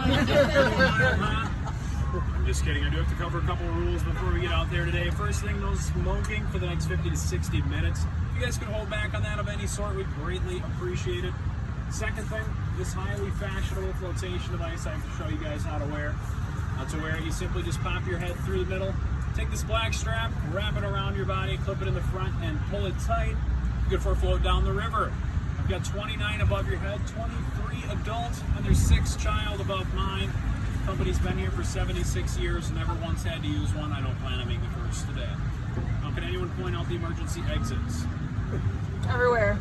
I'm just kidding. I do have to cover a couple of rules before we get out there today. First thing, no smoking for the next 50 to 60 minutes. If you guys can hold back on that of any sort, we'd greatly appreciate it. Second thing, this highly fashionable flotation device I have to show you guys how to wear. To wear it, you simply just pop your head through the middle, take this black strap, wrap it around your body, clip it in the front, and pull it tight. Good for a float down the river. I've got 29 above your head, 23 adult, and there's 6 child above mine. Company's been here for 76 years, never once had to use one. I don't plan on being the first today. Now, can anyone point out the emergency exits? Everywhere.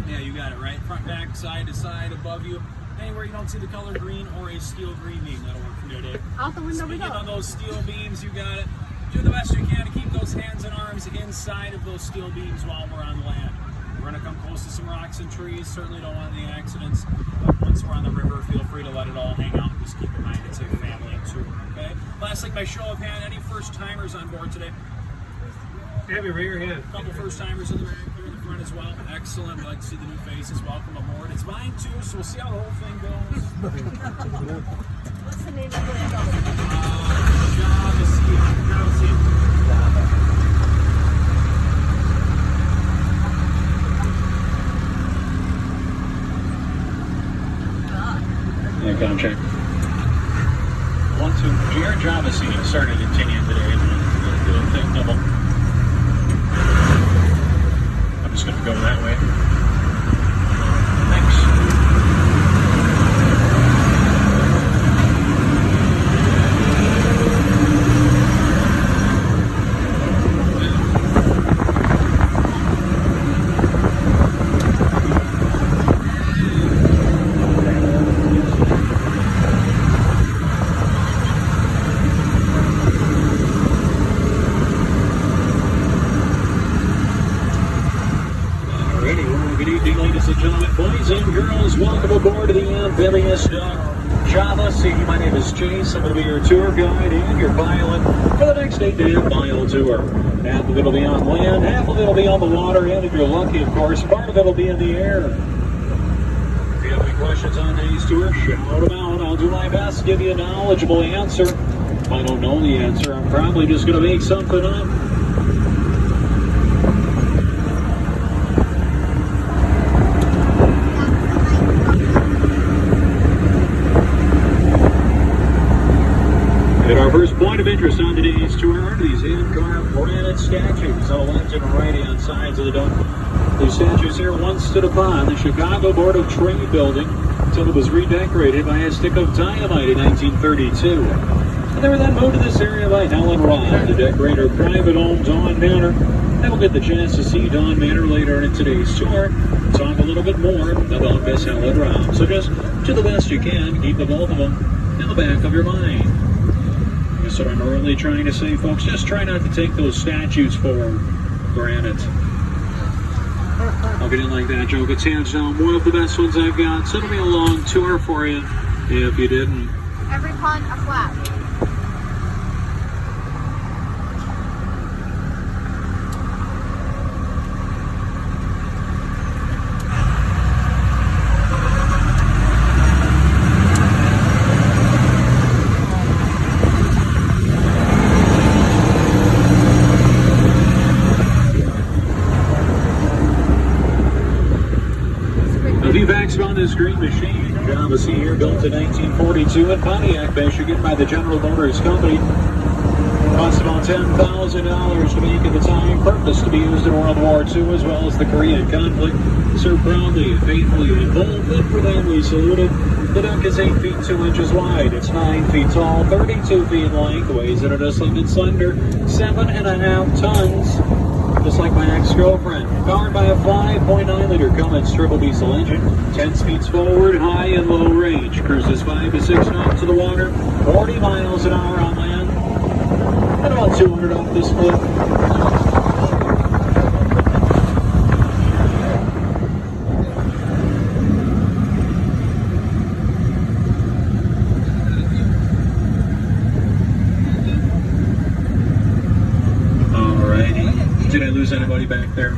Yeah, you got it, right? Front, back, side to side, above you. Anywhere you don't see the color green or a steel green beam, that'll work for you today. Out the window we go. On those steel beams, you got it. Do the best you can to keep those hands and arms inside of those steel beams while we're on land. We're going to come close to some rocks and trees. Certainly don't want any accidents. But once we're on the river, feel free to let it all hang out. Just keep in mind it's a family tour, okay? Lastly, by show of hand, any first-timers on board today? Have you raise your hand. A couple first-timers in the back here in the front as well. Excellent. I'd like to see the new faces. Welcome aboard. It's mine too, so we'll see how the whole thing goes. What's the name of this boat? Yeah, contract. 1, 2. Your Java Sea started in Tinian today. Little thing double. I'm just going to go that way. Thanks. Ladies and gentlemen, boys and girls, welcome aboard to the amphibious Java Sea. My name is Chase. I'm going to be your tour guide and your pilot for the next 8-mile tour. Half of it will be on land, half of it will be on the water, and if you're lucky, of course, part of it will be in the air. If you have any questions on today's tour, shout them out. I'll do my best to give you a knowledgeable answer. If I don't know the answer, I'm probably just going to make something up. Our first point of interest on today's tour are these hand-carved granite statues on the left and right-hand sides of the dome. These statues here once stood upon the Chicago Board of Trade building until it was redecorated by a stick of dynamite in 1932. And they were then moved to this area by Helen Robb to decorate her private home, Dawn Manor. And we'll get the chance to see Dawn Manor later in today's tour. Talk a little bit more about Miss Helen Robb. So just do the best you can, keep the both of them in the back of your mind. That's what I'm really trying to say, folks. Just try not to take those statues for granted. I'll get in like that, Joe. It's hands down one of the best ones I've got. So it'll be a long tour for you if you didn't. Every pond a flat. A few facts about this green machine. Java Sea here, built in 1942 in Pontiac, Michigan by the General Motors Company. Cost about $10,000 to make at the time. Purpose to be used in World War II as well as the Korean conflict. Served proudly and faithfully and bold. Good for them, we salute it. The deck is 8 feet 2 inches wide. It's 9 feet tall, 32 feet in length. Weighs in a just slender 7.5 tons. Just like my ex-girlfriend. Powered by a 5.9-liter Cummins triple diesel engine. 10 speeds forward, high and low range. Cruises 5 to 6 knots to the water. 40 miles an hour on land. And about 200 off this cliff. Did I lose anybody back there?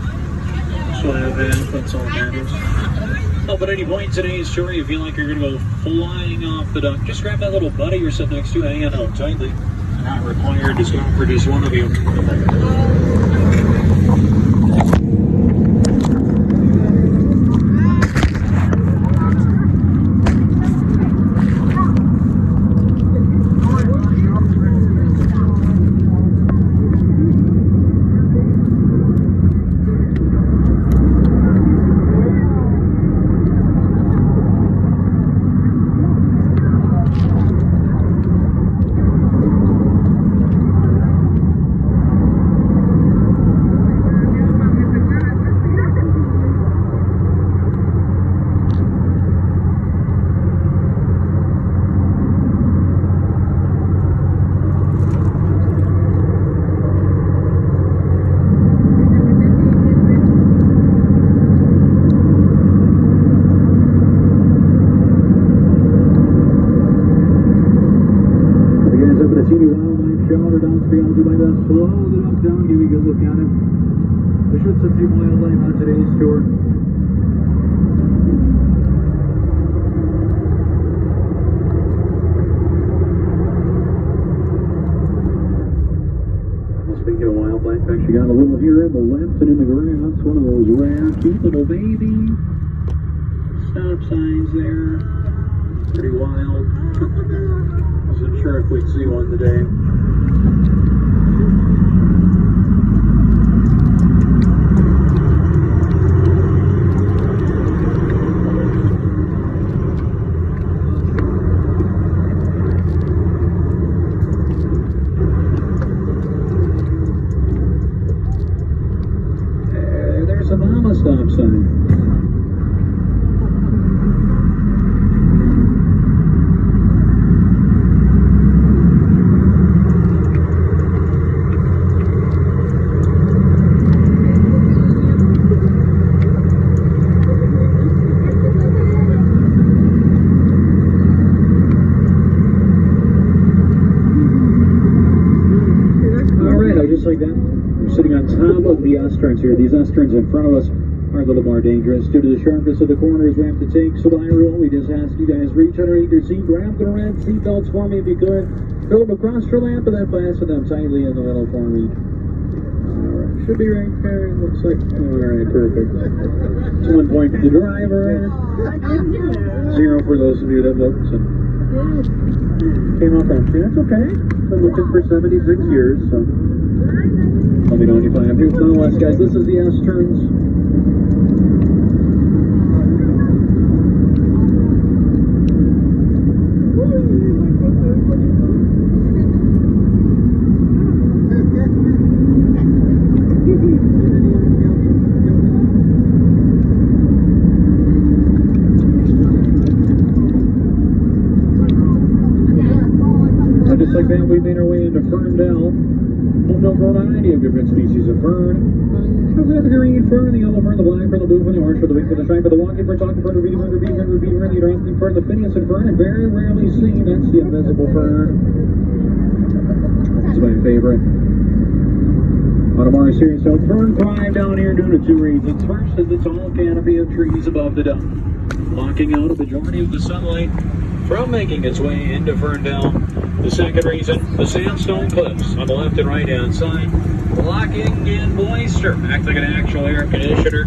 So I have that. That's all that matters. Up at any point today's tour, you feel like you're going to go flying off the dock, just grab that little buddy you're sitting next to, hang on tightly. Not required to stop for just one of you. Slow the duck down, give you a good look at it. We should set some wildlife on today's tour. Well, speaking of wildlife, actually got a little here in the left and in the grass. One of those rare, cute little baby stop signs there. Pretty wild. Wasn't sure if we'd see one today. There's a mama stop sign. Just like that, we're sitting on top of the S-turns here. These S-turns in front of us are a little more dangerous due to the sharpness of the corners we have to take. So by rule, we just ask you guys reach underneath your seat, grab the red seat belts for me if you could, throw them across your lap, and then fasten them tightly in the middle for me. Alright, should be right there. Looks like, alright, perfect. So 1 point for the driver, 0 for those of you that looked. So came off empty. That's okay. Been looking for 76 years, so. Let me know when you find them. Here's the west, guys. This is the S-turns. Just like that, we made our way into Ferndale. Home to a variety of different species of fern. We've got the green fern, the yellow fern, the black fern, the blue fern, the orange fern, the wing fern, the stripe fern, the walking fern, talking fern, the reedy fern, the reedy fern, the reedy fern, the Aransky fern, the phineas fern, and very rarely seen, that's the invisible fern. It's my favorite. On a more serious note, fern thrive down here due to 2 reasons. First is the tall canopy of trees above the dock, blocking out a majority of the sunlight from making its way into Ferndale. The second reason, the sandstone cliffs on the left and right hand side, blocking in moisture, act like an actual air conditioner.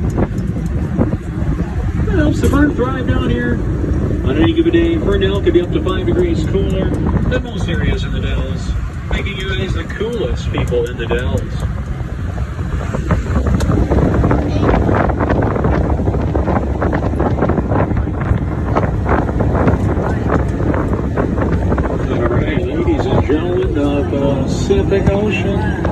That helps the fern thrive down here. On any given day, Ferndale could be up to 5 degrees cooler than most areas in the Dells, making you guys the coolest people in the Dells. Pacific Ocean.